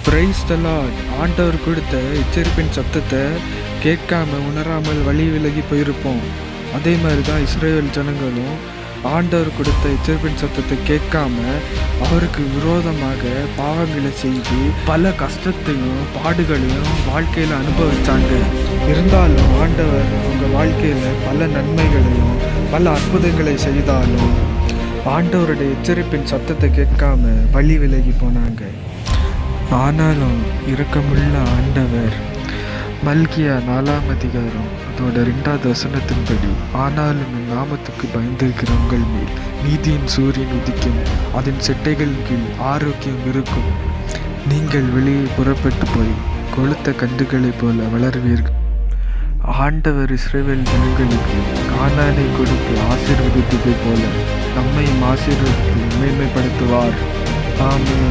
Praise the Lord. ஆண்டவர் கொடுத்த எச்சரிப்பின் சத்தத்தை கேட்காம உணராமல் வழி விலகி போயிருப்போம். அதே மாதிரி தான் இஸ்ரேல் ஜனங்களும் ஆண்டவர் கொடுத்த எச்சரிப்பின் சத்தத்தை கேட்காம அவருக்கு விரோதமாக பாவங்களை செய்து பல கஷ்டத்தையும் பாடுகளையும் வாழ்க்கையில் அனுபவிச்சாங்க. இருந்தாலும் ஆண்டவர் அவங்க வாழ்க்கையில் பல நன்மைகளையும் பல அற்புதங்களை செய்தாலும் ஆண்டவருடைய எச்சரிப்பின் சத்தத்தை கேட்காம வழி விலகி போனாங்க. ஆனாலும் இரக்கமுள்ள ஆண்டவர் மல்கியா 4ஆம் அதிகாரம் அதோட 2வது வசனத்தின்படி, ஆனாலும் என் நாமத்துக்கு பயந்திருக்கிற உங்கள் மேல் நீதியின் சூரியன் உதிக்கும், அதன் செட்டைகளின் கீழ் ஆரோக்கியம் இருக்கும், நீங்கள் வெளியே புறப்பட்டு போய் கொளுத்த கன்றுகளைப் போல வளர்வீர்கள். ஆண்டவர் இஸ்ரவேல் ஜனங்களுக்கு கானானை கொடுத்து ஆசீர்வதித்ததை போல நம்மையும் ஆசீர்வதித்து மேன்மைப்படுத்துவார். ஆமென்.